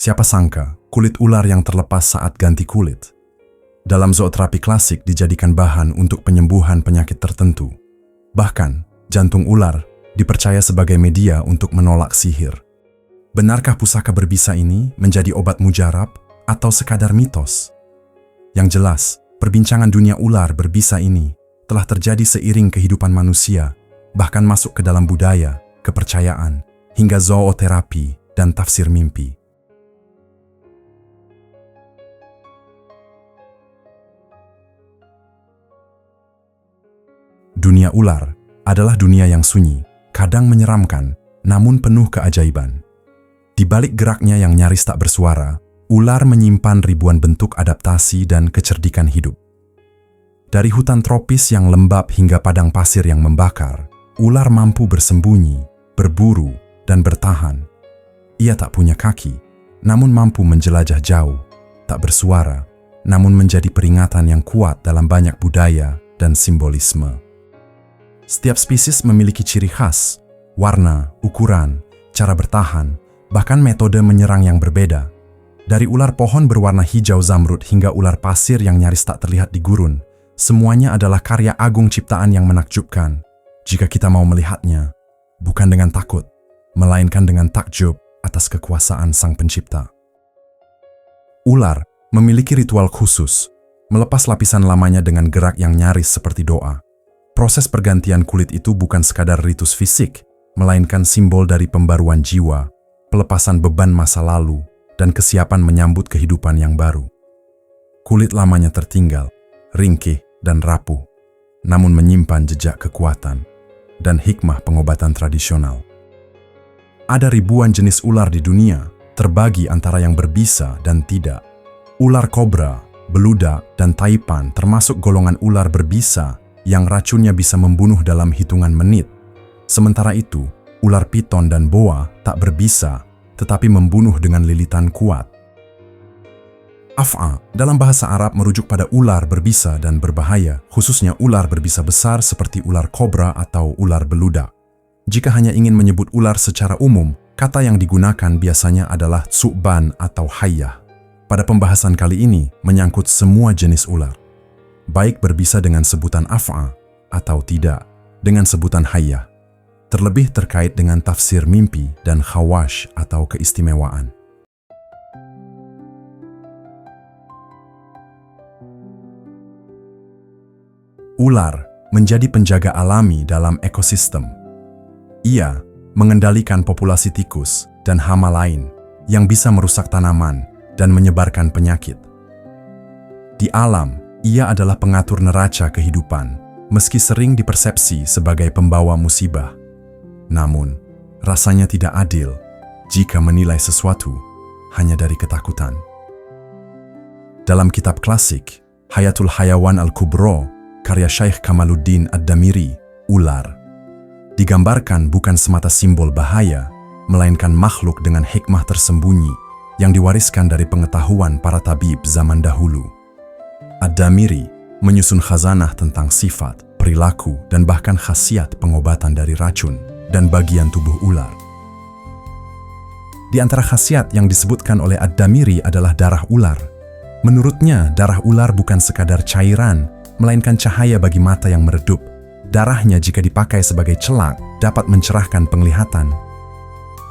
Siapa sangka kulit ular yang terlepas saat ganti kulit. Dalam zooterapi klasik dijadikan bahan untuk penyembuhan penyakit tertentu. Bahkan, jantung ular dipercaya sebagai media untuk menolak sihir. Benarkah pusaka berbisa ini menjadi obat mujarab atau sekadar mitos? Yang jelas, perbincangan dunia ular berbisa ini telah terjadi seiring kehidupan manusia, bahkan masuk ke dalam budaya, kepercayaan, hingga zooterapi dan tafsir mimpi. Dunia ular adalah dunia yang sunyi, kadang menyeramkan, namun penuh keajaiban. Di balik geraknya yang nyaris tak bersuara, ular menyimpan ribuan bentuk adaptasi dan kecerdikan hidup. Dari hutan tropis yang lembab hingga padang pasir yang membakar, ular mampu bersembunyi, berburu, dan bertahan. Ia tak punya kaki, namun mampu menjelajah jauh, tak bersuara, namun menjadi peringatan yang kuat dalam banyak budaya dan simbolisme. Setiap spesies memiliki ciri khas, warna, ukuran, cara bertahan, bahkan metode menyerang yang berbeda. Dari ular pohon berwarna hijau zamrud hingga ular pasir yang nyaris tak terlihat di gurun, semuanya adalah karya agung ciptaan yang menakjubkan. Jika kita mau melihatnya, bukan dengan takut, melainkan dengan takjub atas kekuasaan Sang Pencipta. Ular memiliki ritual khusus, melepas lapisan lamanya dengan gerak yang nyaris seperti doa. Proses pergantian kulit itu bukan sekadar ritus fisik, melainkan simbol dari pembaruan jiwa, pelepasan beban masa lalu, dan kesiapan menyambut kehidupan yang baru. Kulit lamanya tertinggal, ringkih dan rapuh, namun menyimpan jejak kekuatan dan hikmah pengobatan tradisional. Ada ribuan jenis ular di dunia, terbagi antara yang berbisa dan tidak. Ular kobra, beludak, dan taipan termasuk golongan ular berbisa yang racunnya bisa membunuh dalam hitungan menit. Sementara itu, ular piton dan boa tak berbisa, tetapi membunuh dengan lilitan kuat. Af'a dalam bahasa Arab merujuk pada ular berbisa dan berbahaya, khususnya ular berbisa besar seperti ular kobra atau ular beludak. Jika hanya ingin menyebut ular secara umum, kata yang digunakan biasanya adalah tsu'ban atau hayyah. Pada pembahasan kali ini menyangkut semua jenis ular, baik berbisa dengan sebutan af'a atau tidak dengan sebutan hayyah, terlebih terkait dengan tafsir mimpi dan khawash atau keistimewaan. Ular menjadi penjaga alami dalam ekosistem. Ia mengendalikan populasi tikus dan hama lain yang bisa merusak tanaman dan menyebarkan penyakit. Di alam, ia adalah pengatur neraca kehidupan, meski sering dipersepsi sebagai pembawa musibah. Namun, rasanya tidak adil jika menilai sesuatu hanya dari ketakutan. Dalam kitab klasik, Hayatul Hayawan Al-Kubro, karya Syekh Kamaluddin Ad-Damiri, ular digambarkan bukan semata simbol bahaya, melainkan makhluk dengan hikmah tersembunyi yang diwariskan dari pengetahuan para tabib zaman dahulu. Ad-Damiri menyusun khazanah tentang sifat, perilaku, dan bahkan khasiat pengobatan dari racun dan bagian tubuh ular. Di antara khasiat yang disebutkan oleh Ad-Damiri adalah darah ular. Menurutnya, darah ular bukan sekadar cairan, melainkan cahaya bagi mata yang meredup. Darahnya jika dipakai sebagai celak dapat mencerahkan penglihatan.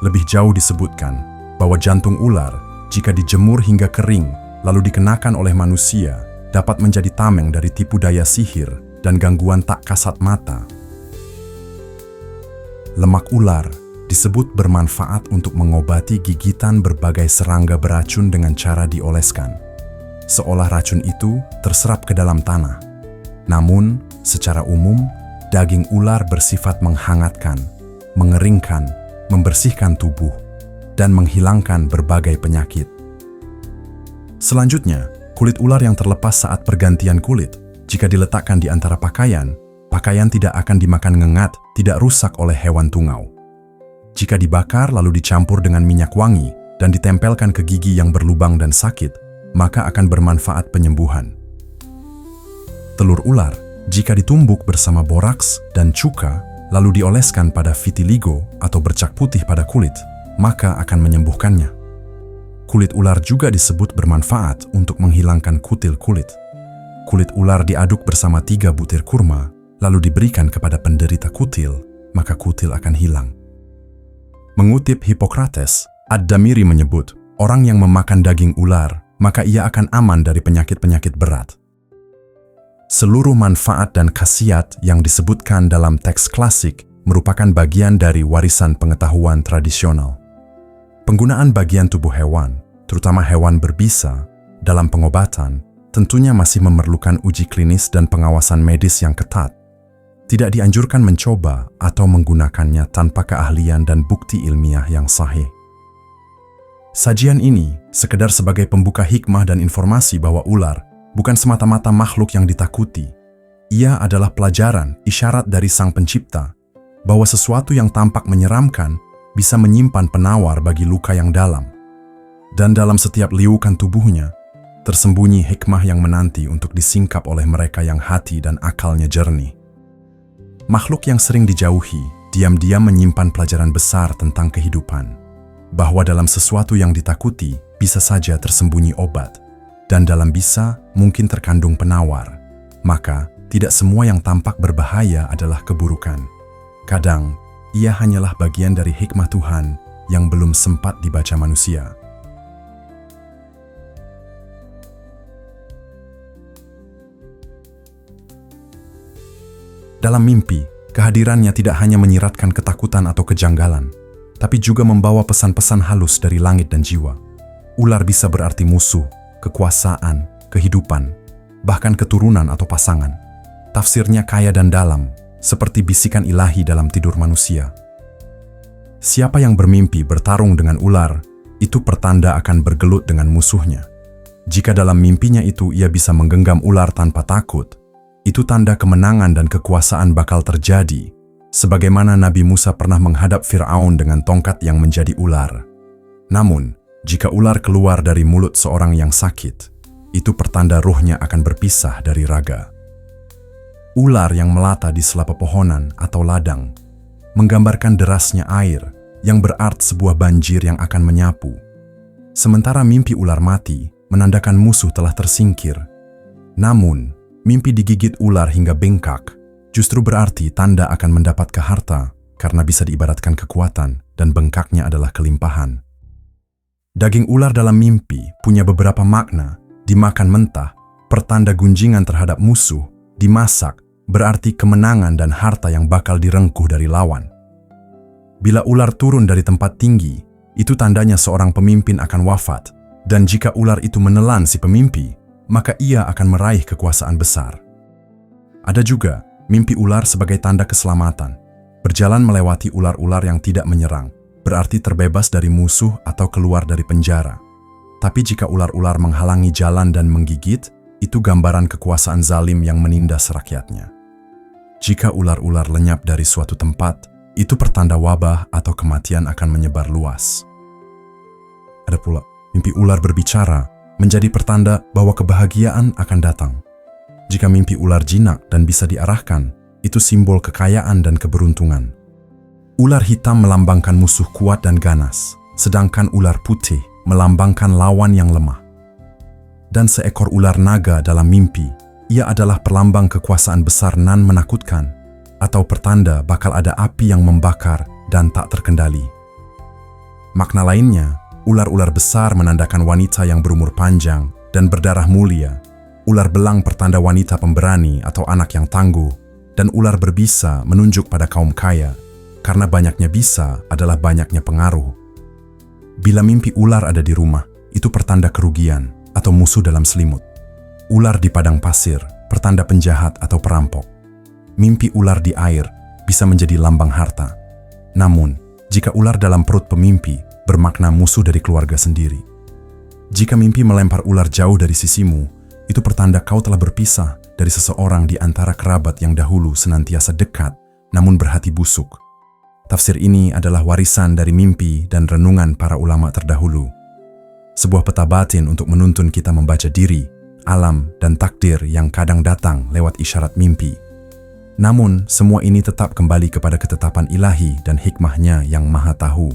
Lebih jauh disebutkan bahwa jantung ular jika dijemur hingga kering lalu dikenakan oleh manusia dapat menjadi tameng dari tipu daya sihir dan gangguan tak kasat mata. Lemak ular disebut bermanfaat untuk mengobati gigitan berbagai serangga beracun dengan cara dioleskan, seolah racun itu terserap ke dalam tanah. Namun, secara umum, daging ular bersifat menghangatkan, mengeringkan, membersihkan tubuh, dan menghilangkan berbagai penyakit. Selanjutnya, kulit ular yang terlepas saat pergantian kulit, jika diletakkan di antara pakaian, pakaian tidak akan dimakan ngengat, tidak rusak oleh hewan tungau. Jika dibakar lalu dicampur dengan minyak wangi dan ditempelkan ke gigi yang berlubang dan sakit, maka akan bermanfaat penyembuhan. Telur ular, jika ditumbuk bersama boraks dan cuka, lalu dioleskan pada vitiligo atau bercak putih pada kulit, maka akan menyembuhkannya. Kulit ular juga disebut bermanfaat untuk menghilangkan kutil kulit. Kulit ular diaduk bersama 3 butir kurma, lalu diberikan kepada penderita kutil, maka kutil akan hilang. Mengutip Hippocrates, Ad-Damiri menyebut, orang yang memakan daging ular, maka ia akan aman dari penyakit-penyakit berat. Seluruh manfaat dan khasiat yang disebutkan dalam teks klasik merupakan bagian dari warisan pengetahuan tradisional. Penggunaan bagian tubuh hewan, terutama hewan berbisa, dalam pengobatan tentunya masih memerlukan uji klinis dan pengawasan medis yang ketat. Tidak dianjurkan mencoba atau menggunakannya tanpa keahlian dan bukti ilmiah yang sahih. Sajian ini sekedar sebagai pembuka hikmah dan informasi bahwa ular bukan semata-mata makhluk yang ditakuti. Ia adalah pelajaran, isyarat dari Sang Pencipta, bahwa sesuatu yang tampak menyeramkan bisa menyimpan penawar bagi luka yang dalam. Dan dalam setiap liukan tubuhnya, tersembunyi hikmah yang menanti untuk disingkap oleh mereka yang hati dan akalnya jernih. Makhluk yang sering dijauhi, diam-diam menyimpan pelajaran besar tentang kehidupan. Bahwa dalam sesuatu yang ditakuti, bisa saja tersembunyi obat. Dan dalam bisa, mungkin terkandung penawar. Maka, tidak semua yang tampak berbahaya adalah keburukan. Kadang, ia hanyalah bagian dari hikmah Tuhan yang belum sempat dibaca manusia. Dalam mimpi, kehadirannya tidak hanya menyiratkan ketakutan atau kejanggalan, tapi juga membawa pesan-pesan halus dari langit dan jiwa. Ular bisa berarti musuh, kekuasaan, kehidupan, bahkan keturunan atau pasangan. Tafsirnya kaya dan dalam, seperti bisikan ilahi dalam tidur manusia. Siapa yang bermimpi bertarung dengan ular, itu pertanda akan bergelut dengan musuhnya. Jika dalam mimpinya itu ia bisa menggenggam ular tanpa takut, itu tanda kemenangan dan kekuasaan bakal terjadi, sebagaimana Nabi Musa pernah menghadap Fir'aun dengan tongkat yang menjadi ular. Namun, jika ular keluar dari mulut seorang yang sakit, itu pertanda ruhnya akan berpisah dari raga. Ular yang melata di sela pepohonan atau ladang menggambarkan derasnya air yang berarti sebuah banjir yang akan menyapu. Sementara mimpi ular mati menandakan musuh telah tersingkir. Namun, mimpi digigit ular hingga bengkak justru berarti tanda akan mendapat harta karena bisa diibaratkan kekuatan dan bengkaknya adalah kelimpahan. Daging ular dalam mimpi punya beberapa makna. Dimakan mentah, pertanda gunjingan terhadap musuh. Dimasak, berarti kemenangan dan harta yang bakal direngkuh dari lawan. Bila ular turun dari tempat tinggi, itu tandanya seorang pemimpin akan wafat. Dan jika ular itu menelan si pemimpi, maka ia akan meraih kekuasaan besar. Ada juga mimpi ular sebagai tanda keselamatan. Berjalan melewati ular-ular yang tidak menyerang, berarti terbebas dari musuh atau keluar dari penjara. Tapi jika ular-ular menghalangi jalan dan menggigit, itu gambaran kekuasaan zalim yang menindas rakyatnya. Jika ular-ular lenyap dari suatu tempat, itu pertanda wabah atau kematian akan menyebar luas. Ada pula, mimpi ular berbicara menjadi pertanda bahwa kebahagiaan akan datang. Jika mimpi ular jinak dan bisa diarahkan, itu simbol kekayaan dan keberuntungan. Ular hitam melambangkan musuh kuat dan ganas, sedangkan ular putih melambangkan lawan yang lemah. Dan seekor ular naga dalam mimpi, ia adalah perlambang kekuasaan besar nan menakutkan, atau pertanda bakal ada api yang membakar dan tak terkendali. Makna lainnya, ular-ular besar menandakan wanita yang berumur panjang dan berdarah mulia. Ular belang pertanda wanita pemberani atau anak yang tangguh, dan ular berbisa menunjuk pada kaum kaya, karena banyaknya bisa adalah banyaknya pengaruh. Bila mimpi ular ada di rumah, itu pertanda kerugian atau musuh dalam selimut. Ular di padang pasir, pertanda penjahat atau perampok. Mimpi ular di air bisa menjadi lambang harta. Namun, jika ular dalam perut pemimpi, bermakna musuh dari keluarga sendiri. Jika mimpi melempar ular jauh dari sisimu, itu pertanda kau telah berpisah dari seseorang di antara kerabat yang dahulu senantiasa dekat, namun berhati busuk. Tafsir ini adalah warisan dari mimpi dan renungan para ulama terdahulu. Sebuah peta batin untuk menuntun kita membaca diri, alam, dan takdir yang kadang datang lewat isyarat mimpi. Namun, semua ini tetap kembali kepada ketetapan ilahi dan hikmahnya yang maha tahu.